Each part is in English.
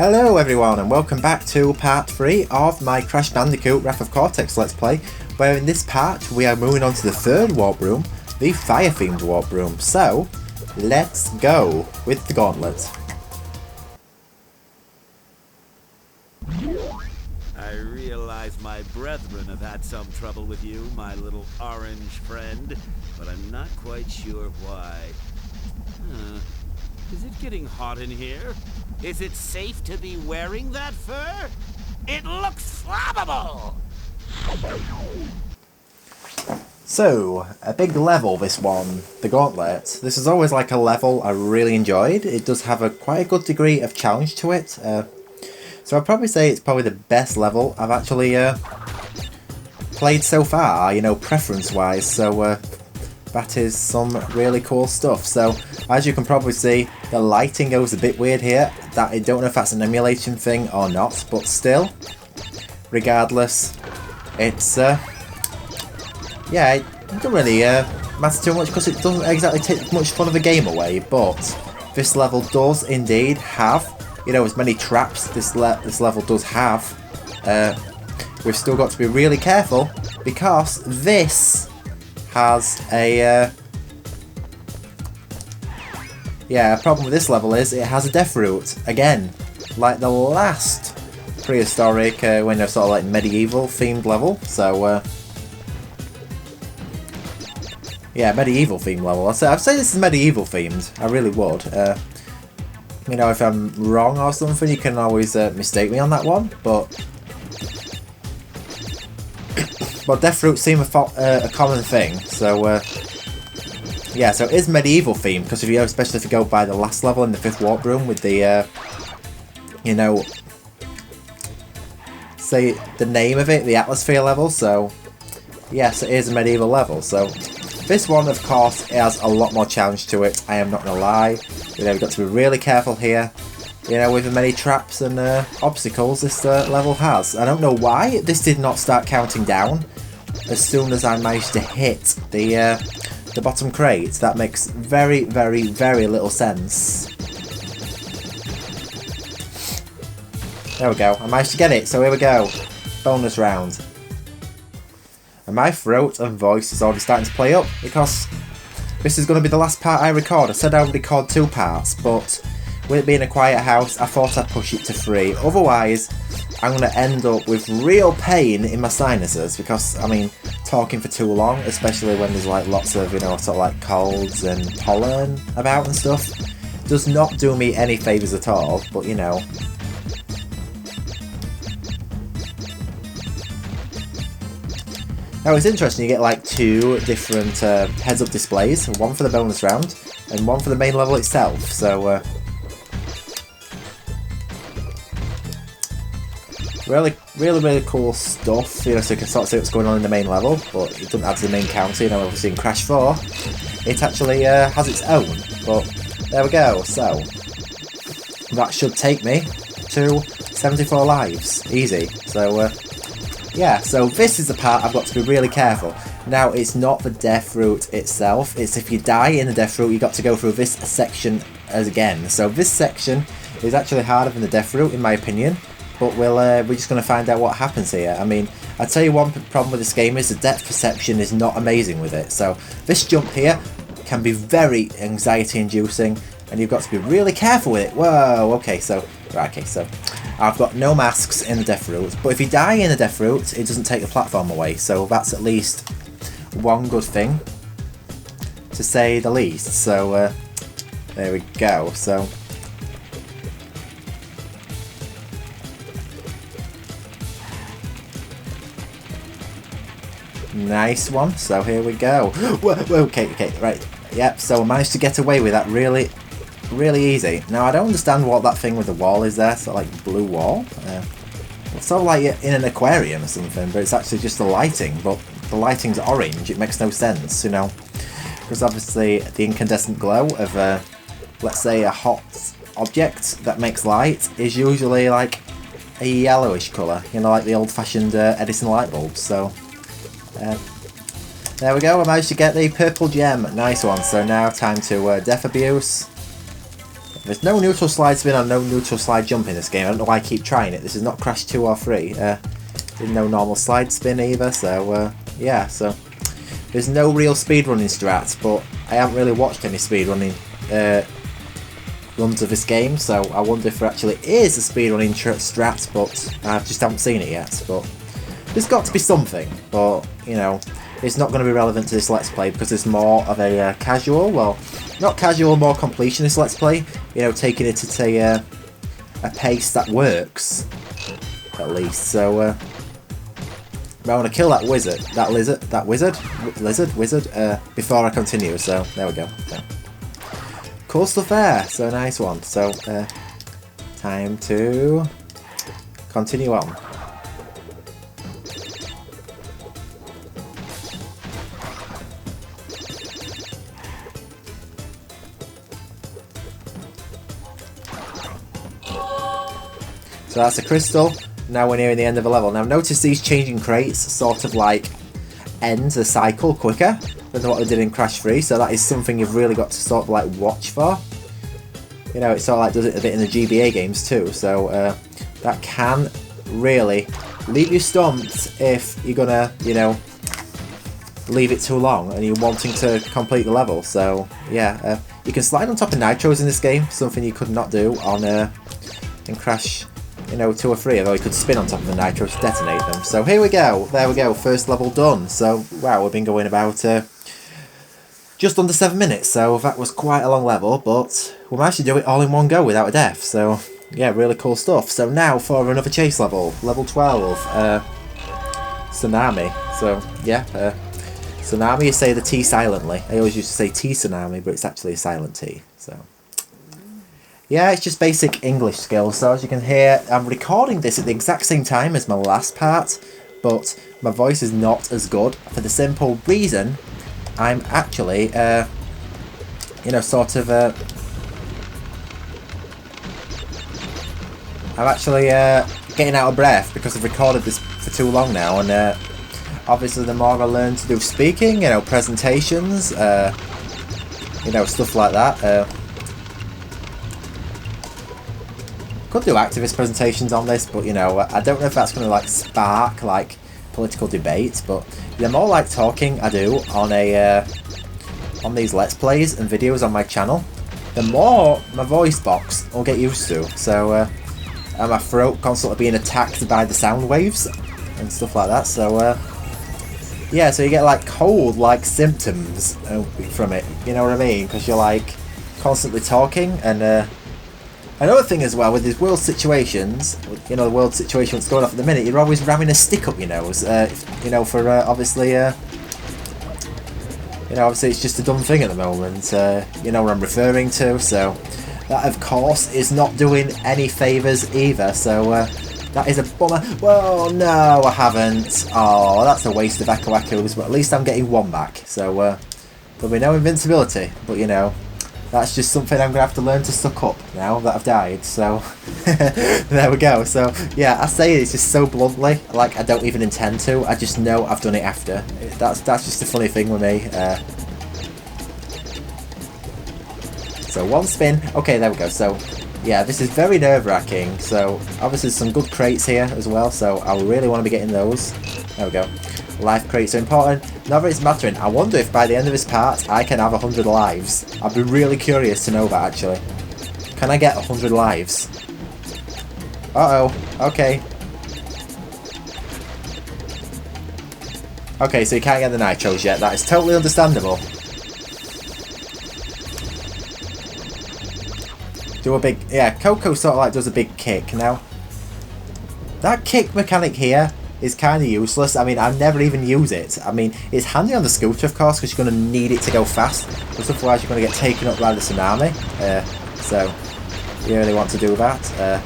Hello everyone and welcome back to part 3 of my Crash Bandicoot Wrath of Cortex Let's Play, where in this part we are moving on to the third warp room, the fire themed warp room. So, let's go with the Gauntlet. I realize my brethren have had some trouble with you, my little orange friend, but I'm not quite sure why. Is it getting hot in here? Is it safe to be wearing that fur? It looks flammable! So, a big level this one, the Gauntlet. This is always like a level I really enjoyed. It does have quite a good degree of challenge to it. So I'd probably say it's probably the best level I've actually played so far, you know, preference-wise. So that is some really cool stuff. So as you can probably see, the lighting goes a bit weird here. That I don't know if that's an emulation thing or not, but still, regardless, it's yeah, it doesn't really matter too much because it doesn't exactly take much fun of the game away. But this level does indeed have, you know, as many traps this level does have. We've still got to be really careful because this has a problem with this level is it has a death route again, like the last prehistoric when they're sort of like medieval themed level. So yeah, medieval themed level. I'd say this is medieval themed. I really would. You know, if I'm wrong or something, you can always mistake me on that one. But death routes seem a common thing. So yeah, so it is medieval themed because if you, especially if you go by the last level in the 5th warp room with the you know, say the name of it, the atmosphere level. So yes, it is a medieval level. So this one, of course, has a lot more challenge to it. I am not gonna lie. You know, we've got to be really careful here. You know, with the many traps and obstacles this level has. I don't know why this did not start counting down as soon as I managed to hit the bottom crate. That makes very, very, very little sense. There we go. I managed to get it. So here we go. Bonus round. And my throat and voice is already starting to play up because this is going to be the last part I record. I said I would record 2 parts, but with it being a quiet house, I thought I'd push it to 3. Otherwise, I'm going to end up with real pain in my sinuses because, I mean, talking for too long, especially when there's like lots of, you know, sort of like colds and pollen about and stuff, does not do me any favours at all, but you know. Now it's interesting, you get like 2 different heads-up displays, one for the bonus round and one for the main level itself. So really cool stuff, you know, so you can sort of see what's going on in the main level, but it doesn't add to the main counter. You know, obviously in Crash 4 it actually has its own, but there we go. So that should take me to 74 lives, easy. So yeah, so this is the part I've got to be really careful. Now, it's not the death route itself, it's if you die in the death route, you've got to go through this section as again. So this section is actually harder than the death route, in my opinion, but we're just going to find out what happens here. I mean, I'll tell you one problem with this game is the depth perception is not amazing with it. So this jump here can be very anxiety-inducing, and you've got to be really careful with it. Whoa, okay, so I've got no masks in the death route, but if you die in the death route, it doesn't take the platform away, so that's at least one good thing, to say the least. So there we go. So nice one. So here we go. Whoa, okay, right. Yep, so I managed to get away with that really easy. Now I don't understand what that thing with the wall is there, sort of like blue wall. It's sort of like in an aquarium or something, but it's actually just the lighting, but the lighting's orange. It makes no sense, you know, because obviously the incandescent glow of let's say a hot object that makes light is usually like a yellowish colour, you know, like the old-fashioned Edison light bulbs. So there we go, I managed to get the purple gem. Nice one. So now time to death abuse. There's no neutral slide spin or no neutral slide jump in this game. I don't know why I keep trying it. This is not Crash 2 or 3. There's no normal slide spin either, so yeah, so there's no real speedrunning strats, but I haven't really watched any speedrunning runs of this game, so I wonder if there actually is a speedrunning strat, but I just haven't seen it yet. But there's got to be something, but you know, it's not going to be relevant to this Let's Play because it's more of a casual, well, not casual, more completionist Let's Play, you know, taking it at a pace that works, at least. So I want to kill that wizard, wizard, before I continue, so there we go. So, cool stuff there, so nice one. So, time to continue on. So that's a crystal. Now we're nearing the end of the level. Now notice these changing crates sort of like end the cycle quicker than what they did in Crash 3, so that is something you've really got to sort of like watch for. You know, it sort of like does it a bit in the GBA games too, so that can really leave you stumped if you're gonna, you know, leave it too long and you're wanting to complete the level. So yeah, you can slide on top of nitros in this game, something you could not do on in Crash, you know, 2 or 3, although you could spin on top of the nitro to detonate them. So here we go, there we go, first level done. So wow, we've been going about just under 7 minutes, so that was quite a long level, but we managed to do it all in one go without a death, so yeah, really cool stuff. So now for another chase level, level 12, Tsunami. So yeah, Tsunami, you say the T silently. I always used to say T-Tsunami, but it's actually a silent T, so yeah, it's just basic English skills. So as you can hear, I'm recording this at the exact same time as my last part, but my voice is not as good for the simple reason I'm actually, you know, sort of, I'm actually getting out of breath because I've recorded this for too long now, and obviously the more I learn to do speaking, you know, presentations, you know, stuff like that. Could do activist presentations on this, but you know, I don't know if that's going to like spark like political debate. But the more like talking I do on on these Let's Plays and videos on my channel, the more my voice box will get used to. So and my throat constantly being attacked by the sound waves and stuff like that. So yeah, so you get like cold like symptoms from it. You know what I mean? Because you're like constantly talking. And another thing as well with these world situations, you know, the world situation that's going off at the minute, you're always ramming a stick up your nose, you know, for obviously, you know, obviously it's just a dumb thing at the moment, you know what I'm referring to, so that of course is not doing any favours either, so that is a bummer. Well, no, I haven't. Oh, that's a waste of Echo Echoes, but at least I'm getting one back, so there'll be no invincibility, but you know, that's just something I'm going to have to learn to suck up now that I've died, so there we go. So yeah, I say it just so bluntly, like I don't even intend to, I just know I've done it after. That's just a funny thing with me. So one spin, okay, there we go. So yeah, this is very nerve-wracking, so obviously there's some good crates here as well, so I really want to be getting those. There we go. Life crates are important. Not that it's mattering. I wonder if by the end of this part I can have 100 lives. I'd be really curious to know that actually. Can I get 100 lives? Uh-oh. Okay. Okay, so you can't get the nitros yet. That is totally understandable. Do a big... Yeah, Coco sort of like does a big kick. Now, that kick mechanic here is kind of useless. I mean, I never even use it. I mean, it's handy on the scooter, of course, because you're going to need it to go fast. Because otherwise you're going to get taken up by the tsunami. So, you really want to do that.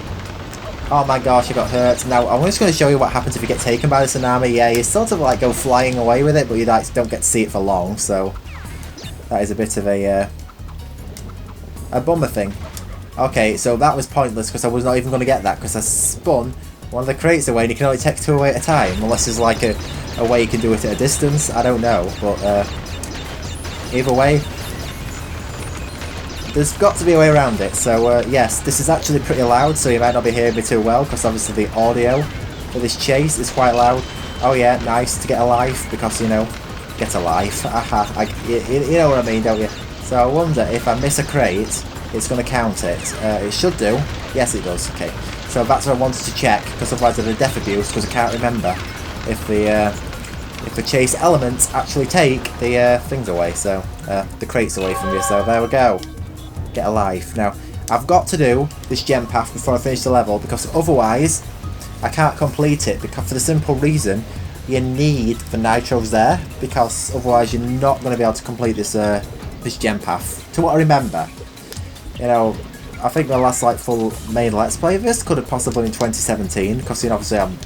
Oh my gosh, I got hurt. Now, I'm just going to show you what happens if you get taken by the tsunami. Yeah, you sort of like go flying away with it, but you like don't get to see it for long. So, that is a bit of a bummer thing. Okay, so that was pointless because I was not even going to get that because I spun one of the crates away and you can only take 2 away at a time, unless there's like a way you can do it at a distance. I don't know, but either way, there's got to be a way around it. So yes, this is actually pretty loud, so you might not be hearing me too well, because obviously the audio for this chase is quite loud. Oh yeah, nice to get a life, because, you know, get a life. Aha, you know what I mean, don't you? So I wonder if I miss a crate, it's going to count it. It should do. Yes, it does. Okay. So that's what I wanted to check, because otherwise I'd have death abuse, because I can't remember if the chase elements actually take the things away, so the crates away from you. So there we go. Get a life. Now, I've got to do this gem path before I finish the level, because otherwise I can't complete it, because for the simple reason you need the nitros there, because otherwise you're not going to be able to complete this this gem path. To what I remember, you know, I think the last like full main Let's Play of this could have possibly been in 2017, because, you know, obviously I'm,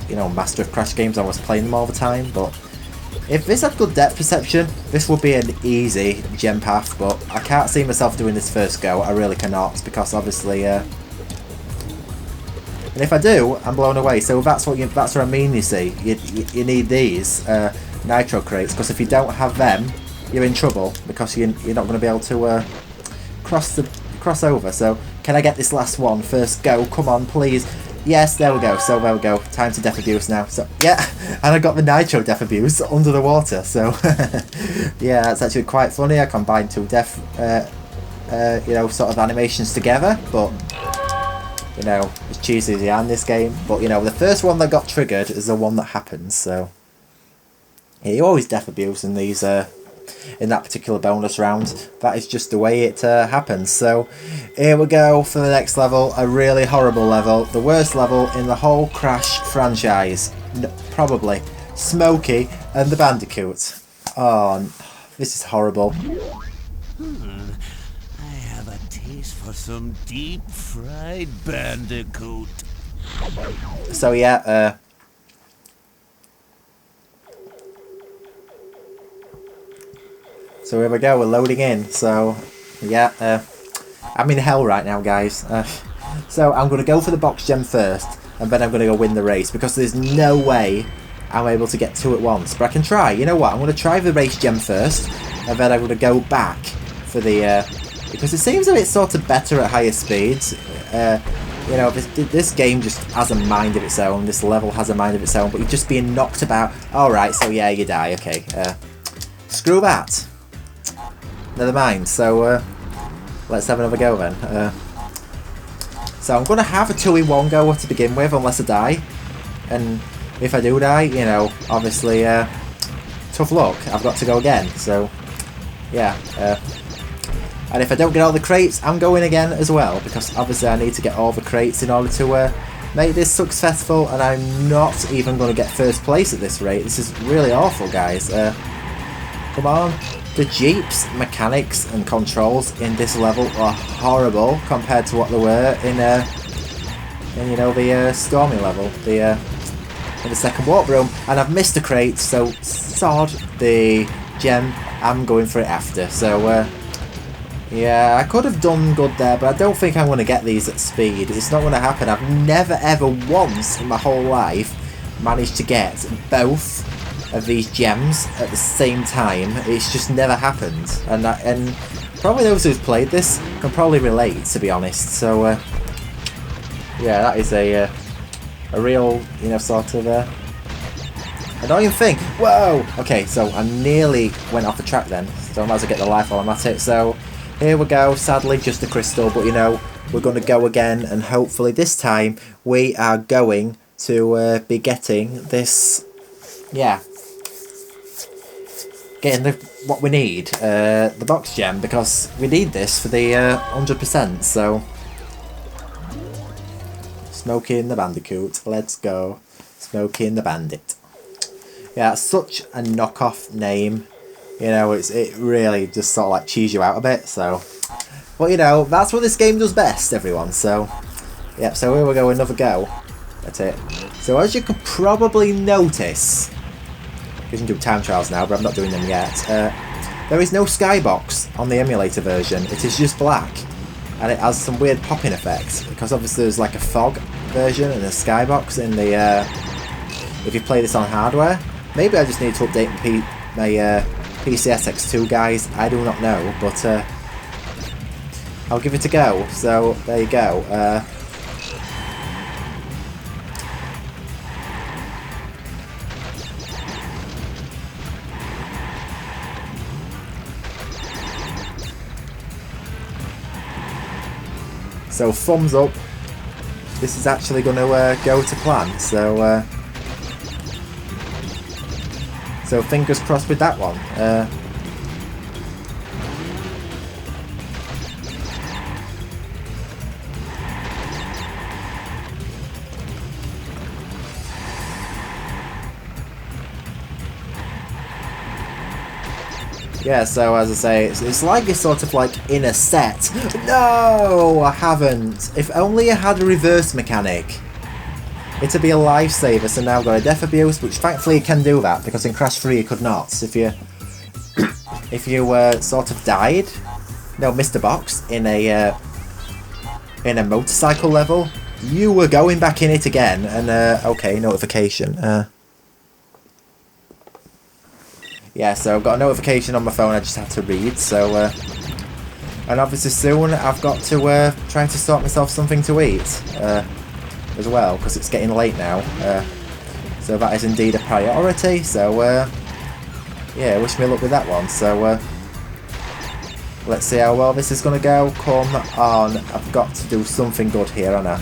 you know, master of Crash games, I was playing them all the time. But if this had good depth perception, this would be an easy gem path, but I can't see myself doing this first go. I really cannot, because obviously and if I do, I'm blown away. So that's what I mean, you see. You need these nitro crates, because if you don't have them, you're in trouble, because you're not going to be able to cross over. So can I get this last one first go? Come on, please. Yes, there we go. So there we go. Time to death abuse now. So yeah, and I got the nitro death abuse under the water. So yeah, that's actually quite funny. I combined two death, you know, sort of animations together. But you know, as cheesy as they are in this game. But you know, the first one that got triggered is the one that happens. So yeah, you always death abuse in these. In that particular bonus round, that is just the way it happens. So here we go for the next level, a really horrible level, the worst level in the whole Crash franchise, probably. Smokey and the Bandicoot. Oh, this is horrible. I have a taste for some deep fried Bandicoot. So yeah, so here we go, we're loading in. So yeah, I'm in hell right now, guys. So I'm going to go for the box gem first, and then I'm going to go win the race, because there's no way I'm able to get two at once. But I can try. You know what? I'm going to try the race gem first, and then I'm going to go back for the... because it seems a bit sort of better at higher speeds. You know, this game just has a mind of its own. This level has a mind of its own, but you're just being knocked about. Alright, so yeah, you die. Okay. Screw that. Never mind, so let's have another go then. So I'm going to have a 2-in-1 go to begin with, unless I die. And if I do die, you know, obviously, tough luck, I've got to go again. So, yeah. And if I don't get all the crates, I'm going again as well, because obviously I need to get all the crates in order to make this successful, and I'm not even going to get first place at this rate. This is really awful, guys. Come on. The Jeep's mechanics and controls in this level are horrible compared to what they were in you know, the Stormy level, in the second warp room. And I've missed a crate, so sod the gem. I'm going for it after. So yeah, I could have done good there, but I don't think I'm going to get these at speed. It's not going to happen. I've never ever once in my whole life managed to get both of these gems at the same time. It's just never happened, and probably those who've played this can probably relate, to be honest. So yeah, that is a real, you know, sort of annoying thing. Whoa! Okay, so I nearly went off the track then, so I might as well get the life while I'm at it. So here we go. Sadly, just a crystal, but you know, we're going to go again, and hopefully this time we are going to be getting this. Yeah. Getting what we need, the box gem, because we need this for the 100%. So Smokey and the Bandicoot, let's go. Smokey and the Bandit. Yeah, it's such a knockoff name. You know, it really just sort of like cheese you out a bit. So, but you know, that's what this game does best, everyone. So yeah, so here we go, another go. That's it. So as you can probably notice, we can do time trials now, but I'm not doing them yet. There is no skybox on the emulator version. It is just black, and it has some weird popping effects, because obviously there's like a fog version and a skybox in the if you play this on hardware. Maybe I just need to update my PCSX2, guys. I do not know, but I'll give it a go. So there you go. So thumbs up. This is actually going to go to plan. So so fingers crossed with that one. Yeah, so as I say, it's like you're sort of like in a set. No, I haven't. If only I had a reverse mechanic. It'd be a lifesaver, so now I've got a death abuse, which thankfully you can do that, because in Crash 3 you could not. If you sort of died, no, missed a box in a motorcycle level, you were going back in it again, and okay, notification. Yeah, so I've got a notification on my phone I just have to read, so and obviously soon I've got to try to sort myself something to eat as well, because it's getting late now, so that is indeed a priority. So yeah, wish me luck with that one. So let's see how well this is going to go. Come on, I've got to do something good here, Anna.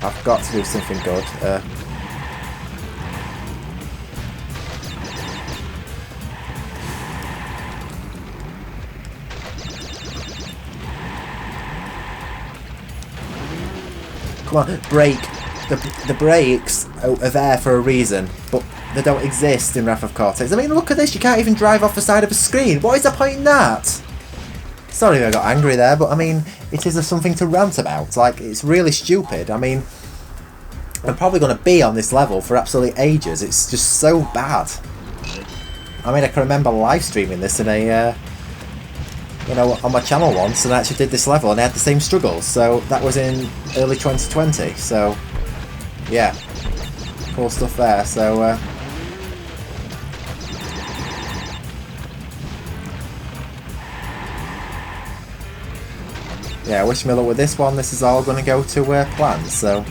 I've got to do something good. Come on, brake. The brakes are there for a reason, but they don't exist in Wrath of Cortex. I mean, look at this, you can't even drive off the side of a screen. What is the point in that? Sorry I got angry there, but I mean, it is something to rant about. Like, it's really stupid. I mean, I'm probably going to be on this level for absolutely ages. It's just so bad. I mean, I can remember live streaming this in a... you know, on my channel once, and I actually did this level and I had the same struggles. So that was in early 2020. So yeah, cool stuff there. So yeah, wish me luck with this one. This is all going to go to plan. So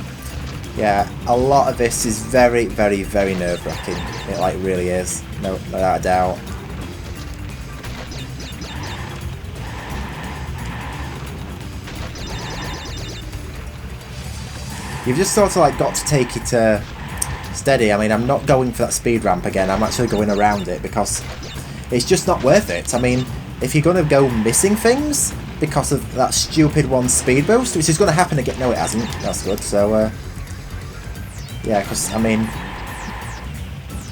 yeah, a lot of this is very, very, very nerve-wracking. It like really is, no, without a doubt. You've just sort of like got to take it steady. I mean, I'm not going for that speed ramp again. I'm actually going around it because it's just not worth it. I mean, if you're going to go missing things because of that stupid one speed boost, which is going to happen again. No, it hasn't. That's good. So, yeah, because, I mean,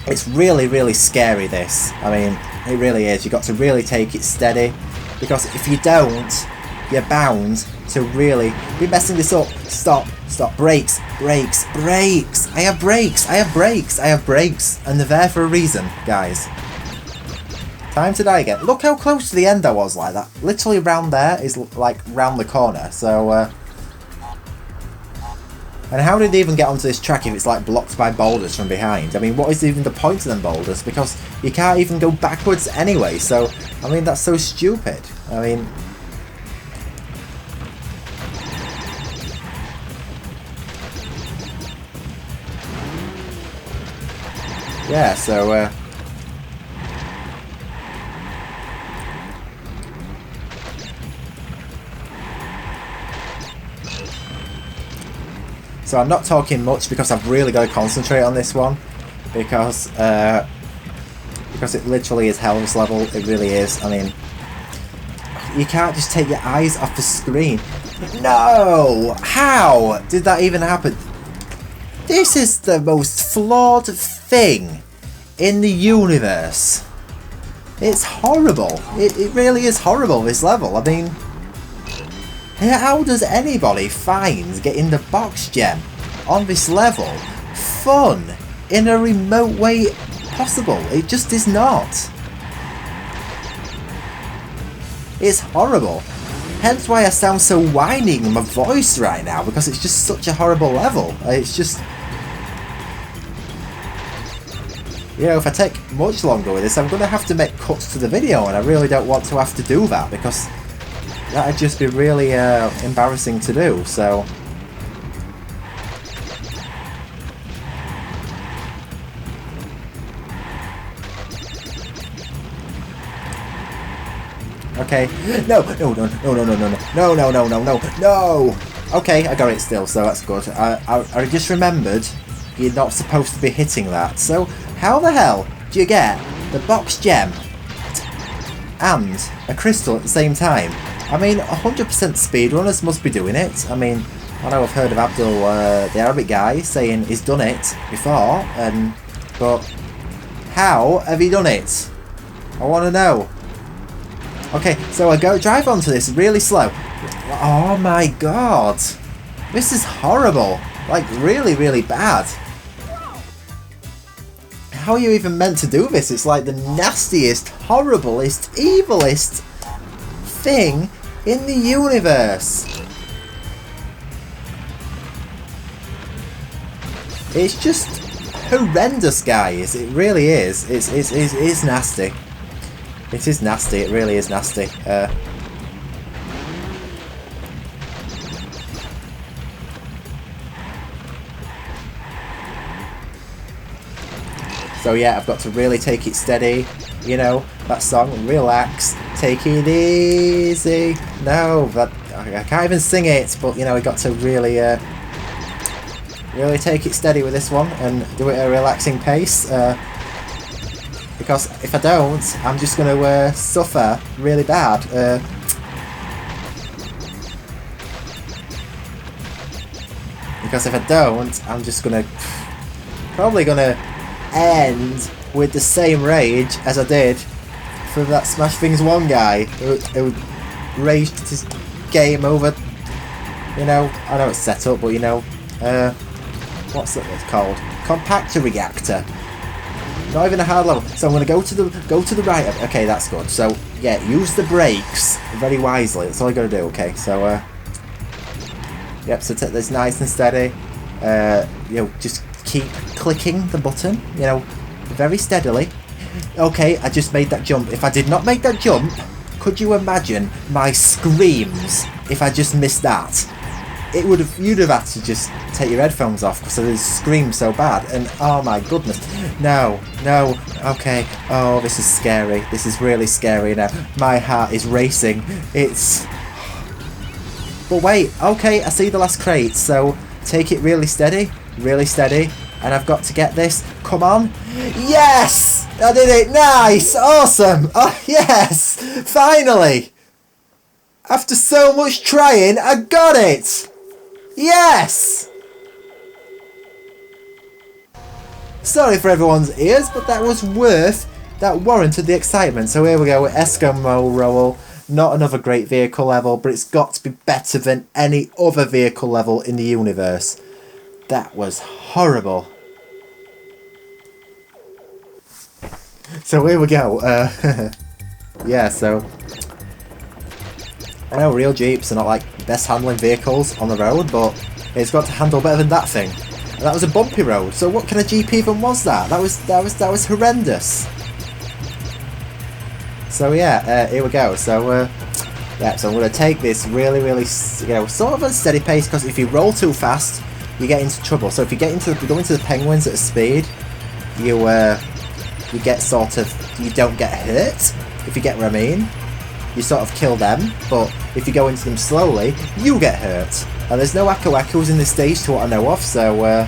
it's really, really scary, this. I mean, it really is. You've got to really take it steady, because if you don't, you're bound to really be messing this up. Stop. Stop. Brakes. Brakes. Brakes. I have brakes. I have brakes. I have brakes. And they're there for a reason, guys. Time to die again. Look how close to the end I was like that. Literally round there is like round the corner. So, and how did they even get onto this track if it's like blocked by boulders from behind? I mean, what is even the point of them boulders? Because you can't even go backwards anyway. So, I mean, that's so stupid. I mean... yeah, so, so I'm not talking much because I've really got to concentrate on this one, because it literally is hell this level. It really is. I mean, you can't just take your eyes off the screen. No! How did that even happen? This is the most flawed thing in the universe. It's horrible. It really is horrible, this level. I mean, how does anybody find getting the box gem on this level fun in a remote way possible? It just is not. It's horrible. Hence why I sound so whining in my voice right now, because it's just such a horrible level. It's just... you know, if I take much longer with this, I'm going to have to make cuts to the video, and I really don't want to have to do that, because that'd just be really embarrassing to do, so... Okay. No! No, no, no, no, no, no, no, no, no, no, no, no, no! Okay, I got it still, so that's good. I just remembered you're not supposed to be hitting that, so how the hell do you get the box gem and a crystal at the same time? I mean, 100% speedrunners must be doing it. I mean, I know I've heard of Abdul, the Arabic guy, saying he's done it before, but how have he done it? I want to know. Okay, so I go drive onto this really slow. Oh my god. This is horrible. Like, really, really bad. How are you even meant to do this? It's like the nastiest, horriblest, evilest thing in the universe. It's just horrendous, guys. It really is. It's nasty. It is nasty. It really is nasty. So yeah, I've got to really take it steady, you know, that song, relax, take it easy. No, I can't even sing it, but you know, I got to really, really take it steady with this one and do it at a relaxing pace. Because if I don't, I'm just going to suffer really bad. Because if I don't, I'm just going to, probably going to end with the same rage as I did for that Smash Things 1 guy who raged his game over, you know, I know it's set up, but you know, what's it called? Compactor reactor. Not even a hard level. So I'm going to go to the right. Okay, that's good. So yeah, use the brakes very wisely. That's all you got to do. Okay, so yep. So take this nice and steady. You know, just keep clicking the button, you know, very steadily. Okay, I just made that jump. If I did not make that jump, could you imagine my screams if I just missed that? It would have, you'd have had to just take your headphones off because I screamed so bad. And oh my goodness, no, no, okay, oh, this is scary. This is really scary now. My heart is racing. It's... But wait, okay, I see the last crate, so take it really steady, and I've got to get this. Come on. Yes! I did it! Nice! Awesome! Oh, yes! Finally! After so much trying, I got it! Yes! Sorry for everyone's ears, but that was worth, that warranted the excitement. So here we go with Eskimo Roll. Not another great vehicle level, but it's got to be better than any other vehicle level in the universe. That was horrible. So here we go. Yeah, so I know real Jeeps are not like best handling vehicles on the road, but it's got to handle better than that thing. And that was a bumpy road. So what kind of Jeep even was that? That was horrendous. So yeah, here we go. So yeah, so I'm going to take this really, you know, sort of a steady pace, because if you roll too fast, you get into trouble. So if you go into the penguins at a speed, you get sort of, you don't get hurt, if you get what I mean. You sort of kill them, but if you go into them slowly, you get hurt. And there's no Akku-Akkus in this stage to what I know of, so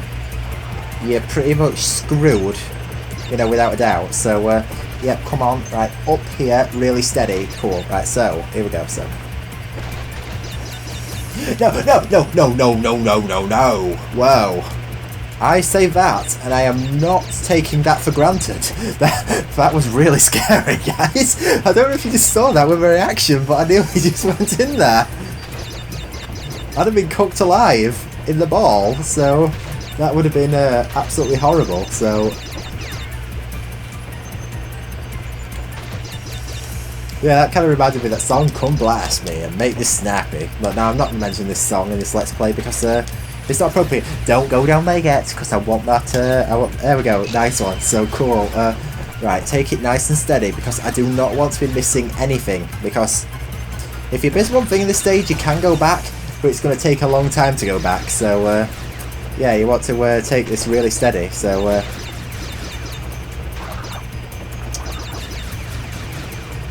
you're pretty much screwed, you know, without a doubt. So yeah, come on, right, up here, really steady, cool. Right, so here we go. So no, whoa. I say that, and I am not taking that for granted. That was really scary, guys. I don't know if you just saw that with my reaction, but I nearly just went in there. I'd have been cooked alive in the ball, so that would have been absolutely horrible. So yeah, that kind of reminded me of that song, Come Blast Me and Make This Snappy. But now I'm not going to mention this song in this Let's Play because it's not appropriate. Don't go down there yet, because I want that, there we go, nice one, so cool. Right, take it nice and steady, because I do not want to be missing anything, because If you miss one thing in this stage, you can go back, but it's going to take a long time to go back. So yeah, you want to take this really steady. So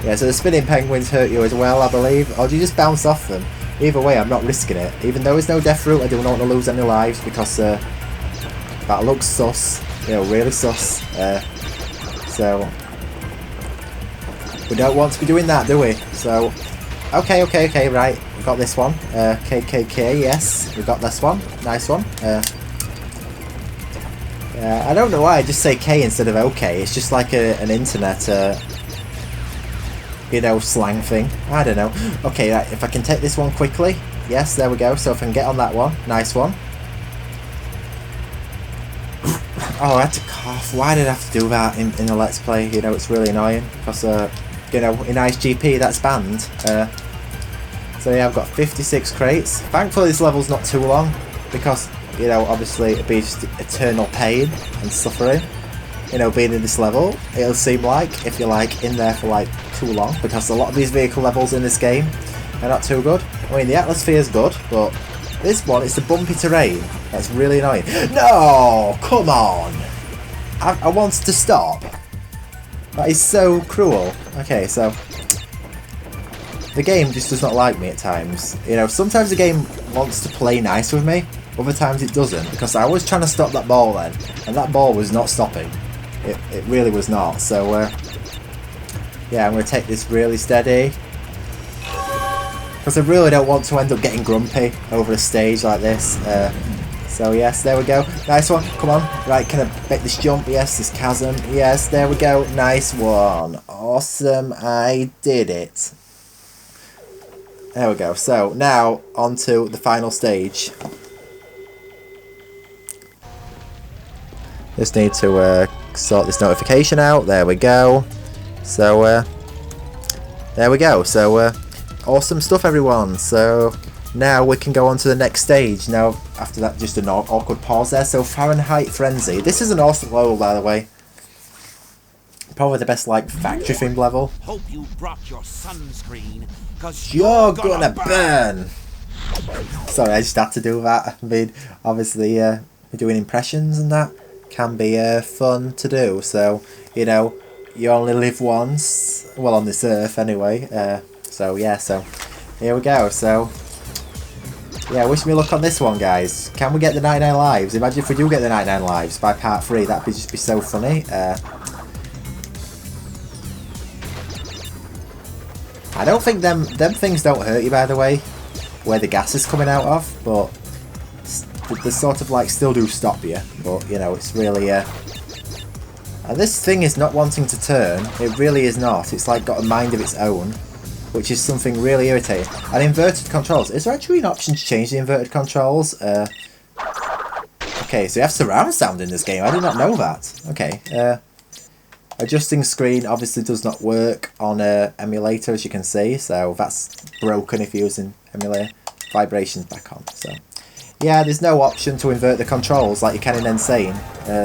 yeah, so the spinning penguins hurt you as well, I believe, or do you just bounce off them? Either way, I'm not risking it. Even though there's no death route, I do not want to lose any lives because that looks sus, you know, really sus. So we don't want to be doing that, do we? So okay, right, we got this one. KKK, yes, we got this one. Nice one. I don't know why I just say K instead of OK. It's just like an internet, you know, slang thing. I don't know. Okay, right, if I can take this one quickly. Yes, there we go. So if I can get on that one. Nice one. Oh, I had to cough. Why did I have to do that in a Let's Play? You know, it's really annoying. Because, you know, in IceGP, that's banned. So yeah, I've got 56 crates. Thankfully, this level's not too long. Because, you know, obviously, it'd be just eternal pain and suffering. You know, being in this level, it'll seem like, if you're like in there for like too long, because a lot of these vehicle levels in this game are not too good. I mean, the atmosphere is good, but this one, it's the bumpy terrain that's really annoying. No, come on! I want to stop. That is so cruel. Okay, so the game just does not like me at times. You know, sometimes the game wants to play nice with me, other times it doesn't, because I was trying to stop that ball then, and that ball was not stopping. It really was not. So yeah, I'm going to take this really steady, because I really don't want to end up getting grumpy over a stage like this. So yes, there we go. Nice one. Come on. Right, can I make this jump? Yes, this chasm. Yes, there we go. Nice one. Awesome. I did it. There we go. So now on to the final stage. Just need to sort this notification out. There we go. So there we go. So awesome stuff, everyone. So now we can go on to the next stage. Now after that, just an awkward pause there. So Fahrenheit Frenzy. This is an awesome level, by the way. Probably the best like factory themed level. Hope you brought your sunscreen, 'cause you're gonna burn. Sorry, I just had to do that. I mean, obviously doing impressions and that can be fun to do. So, you know, you only live once, well, on this earth anyway. So yeah, so here we go. So yeah, wish me luck on this one, guys. Can we get the 99 lives? Imagine if we do get the 99 lives by part 3. That'd just be so funny. I don't think them things don't hurt you, by the way, where the gas is coming out of, but they sort of like still do stop you. But you know, it's really and this thing is not wanting to turn. It really is not. It's like got a mind of its own, which is something really irritating. And inverted controls. Is there actually an option to change the inverted controls? Okay, so you have surround sound in this game. I did not know that. Okay. Adjusting screen obviously does not work on emulator, as you can see. So that's broken if you're using emulator. Vibrations back on. So yeah, there's no option to invert the controls like you can in Insane.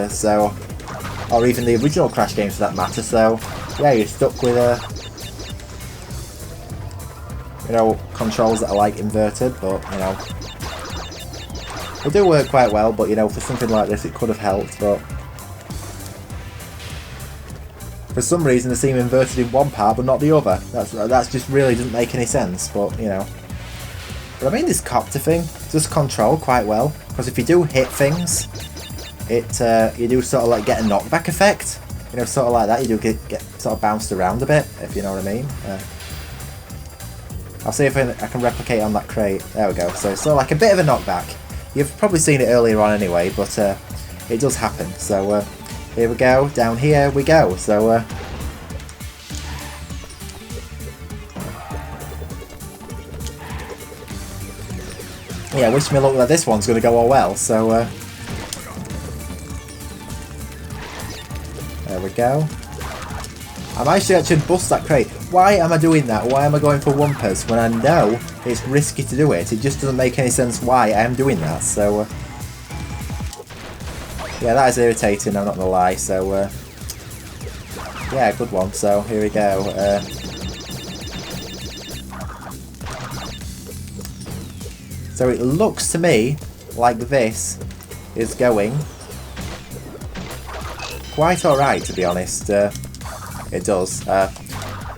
So, or even the original Crash games for that matter. So yeah, you're stuck with you know, controls that are like inverted, but you know, they do work quite well. But you know, for something like this, it could have helped. But for some reason, they seem inverted in one part, but not the other. That's just really doesn't make any sense. But you know, but I mean, this copter thing does control quite well, because if you do hit things, it you do sort of like get a knockback effect. You know, sort of like that. You do get sort of bounced around a bit, if you know what I mean. I'll see if I can replicate on that crate. There we go. So it's sort of like a bit of a knockback. You've probably seen it earlier on anyway, but it does happen. So here we go. Down here we go. So yeah, wish me luck that this one's going to go all well. So there we go. I might actually bust that crate. Why am I doing that? Why am I going for Wumpers when I know it's risky to do it? It just doesn't make any sense why I am doing that. So yeah, that is irritating, I'm not going to lie. So yeah, good one. So here we go. So it looks to me like this is going quite alright, to be honest. It does. I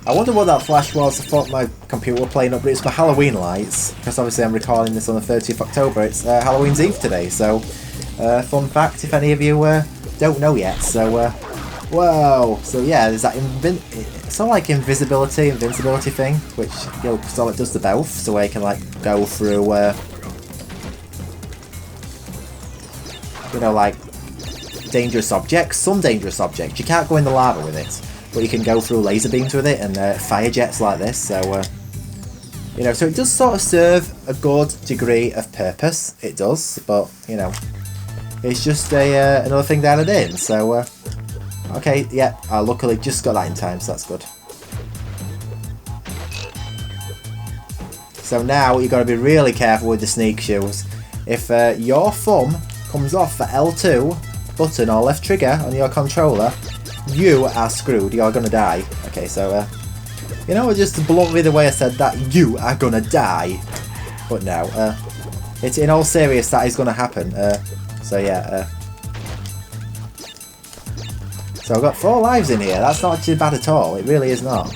wonder what that flash was. I thought my computer was playing up, but it's my Halloween lights, because obviously I'm recording this on the 30th of October. It's Halloween's Eve today, so fun fact if any of you don't know yet. So, whoa! So yeah, there's that it's not like invincibility thing, which, you know, because all it does to both, so I can like go through, you know, like dangerous objects. Some dangerous objects you can't go in the lava with it, but you can go through laser beams with it and fire jets like this. So, you know, so it does sort of serve a good degree of purpose. It does, but you know, it's just another thing they added in. So, okay, yeah, I luckily just got that in time, so that's good. So now you've got to be really careful with the sneak shoes. If your thumb comes off the L2 button or left trigger on your controller, you are screwed. You're gonna die. Okay, so you know, just bluntly the way I said that, you are gonna die. But no, it's in all serious that is gonna happen. So yeah. So I've got 4 lives in here. That's not actually bad at all. It really is not.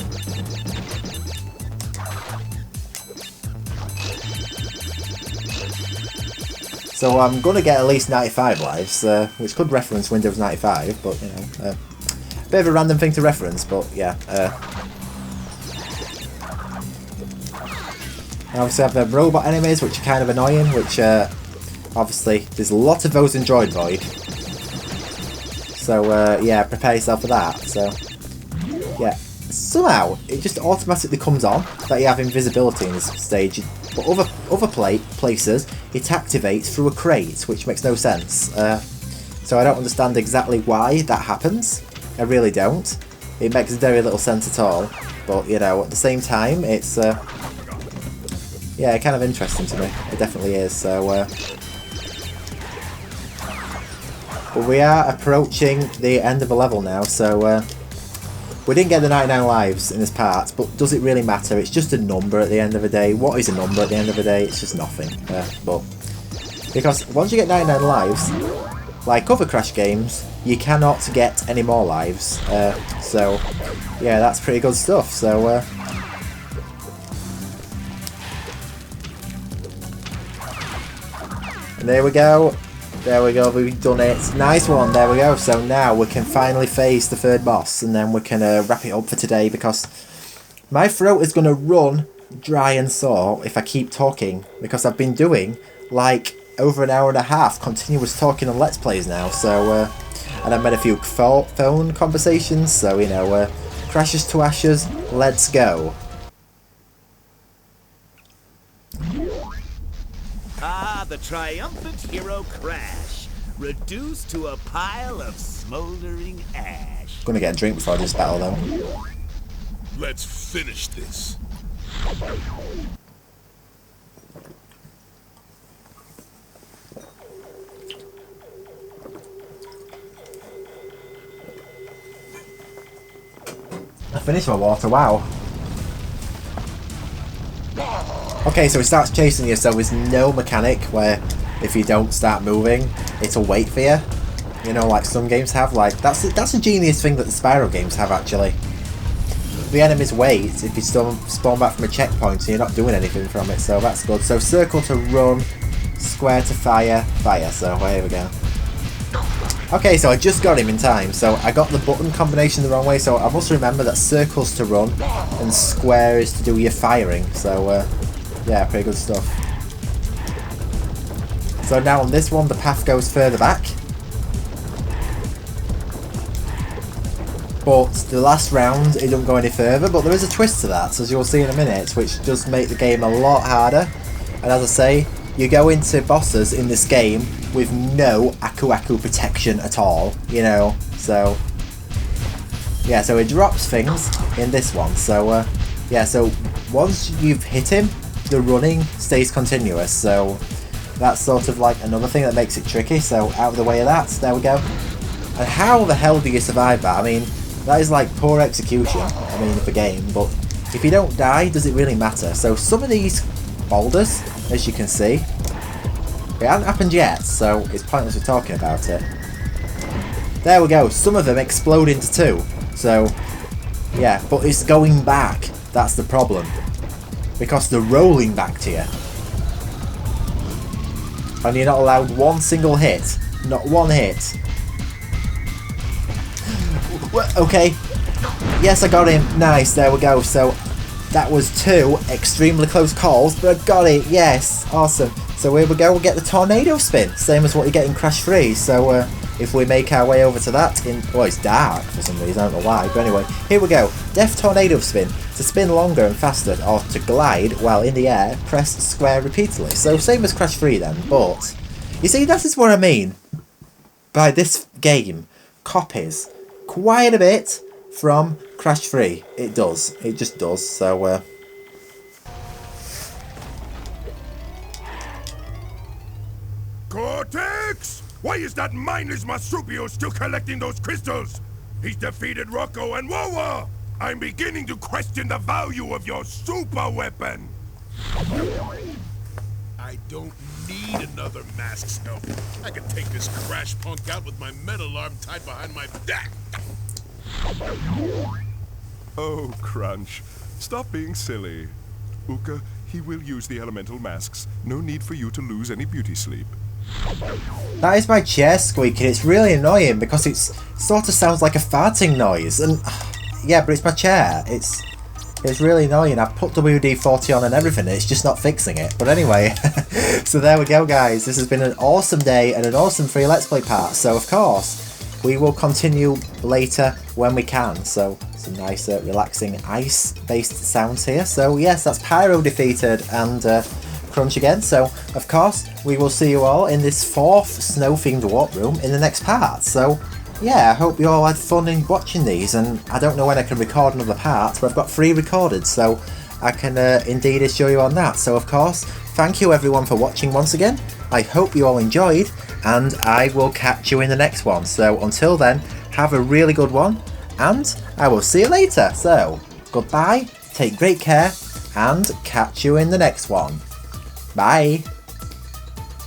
So I'm gonna get at least 95 lives, which could reference Windows 95, but you know. Bit of a random thing to reference, but yeah. Obviously I have the robot enemies, which are kind of annoying, which obviously there's a lot of those in Droid Void. So yeah, prepare yourself for that. So yeah, somehow it just automatically comes on that you have invisibility in this stage, but other places it activates through a crate, which makes no sense. So I don't understand exactly why that happens. I really don't. It makes very little sense at all. But, you know, at the same time, it's, yeah, kind of interesting to me. It definitely is. So, but we are approaching the end of the level now, so, we didn't get the 99 lives in this part, but does it really matter? It's just a number at the end of the day. What is a number at the end of the day? It's just nothing. But, because once you get 99 lives, like other Crash games, you cannot get any more lives. So, yeah, that's pretty good stuff. So, and there we go. There we go, we've done it. Nice one, there we go. So now we can finally face the third boss, and then we can wrap it up for today, because my throat is going to run dry and sore if I keep talking, because I've been doing like over an hour and a half continuous talking on Let's Plays now. So, and I've made a few phone conversations, so, you know, crashes to ashes, let's go. Ah, the triumphant hero Crash, reduced to a pile of smoldering ash. Gonna get a drink before I do this battle, though. Let's finish this. I finished my water, wow. Okay, so it starts chasing you, so there's no mechanic where if you don't start moving, it'll wait for you. You know, like some games have. Like that's a genius thing that the Spyro games have, actually. The enemies wait if you spawn back from a checkpoint and you're not doing anything from it, so that's good. So circle to run, square to fire, fire. So here we go. Okay, so I just got him in time. So I got the button combination the wrong way, so I must remember that circle's to run and square is to do your firing. So yeah, pretty good stuff. So now on this one, the path goes further back. But the last round, it doesn't go any further, but there is a twist to that, as you'll see in a minute, which does make the game a lot harder. And as I say, you go into bosses in this game with no Aku protection at all, you know, so... Yeah, so it drops things in this one, so, yeah, so once you've hit him, the running stays continuous, so that's sort of like another thing that makes it tricky. So out of the way of that, there we go. And how the hell do you survive that? I mean, that is like poor execution, I mean, of the game, but if you don't die, does it really matter? So some of these boulders, as you can see, It hasn't happened yet, so it's pointless we're talking about it. There we go, some of them explode into two. So, yeah, but it's going back. That's the problem. Because they're rolling back to you. And you're not allowed one single hit. Not one hit. Okay. Yes, I got him. Nice, there we go. So, that was two extremely close calls, but I got it. Yes, awesome. So here we go, we'll get the tornado spin. Same as what you get in Crash 3. So, if we make our way over to that well, it's dark for some reason, I don't know why, but anyway, here we go. Death Tornado Spin. To spin longer and faster, or to glide while in the air, press square repeatedly. So same as Crash 3 then, but you see, that is what I mean by this game copies quite a bit from Crash 3. It does, it just does, so Cortex! Why is that mindless Marsupio still collecting those crystals? He's defeated Rocco and Wawa! I'm beginning to question the value of your super weapon! I don't need another mask's help. I can take this crash punk out with my metal arm tied behind my back! Oh, Crunch. Stop being silly. Uka, he will use the elemental masks. No need for you to lose any beauty sleep. that is my chair squeaking. It's really annoying because it sort of sounds like a farting noise, and yeah, but it's my chair. It's really annoying. I've put WD-40 on and everything, it's just not fixing it. But anyway, so there we go, guys. This has been an awesome day and an awesome free Let's Play part. So of course, we will continue later when we can. So some nice relaxing ice-based sounds here. So yes, that's Pyro defeated and Crunch again. So of course, we will see you all in this 4th snow-themed warp room in the next part. So yeah, I hope you all had fun in watching these, and I don't know when I can record another part, but I've got 3 recorded, so I can indeed assure you on that. So of course, thank you everyone for watching once again. I hope you all enjoyed, and I will catch you in the next one. So until then, have a really good one, and I will see you later. So goodbye, take great care, and catch you in the next one. Bye.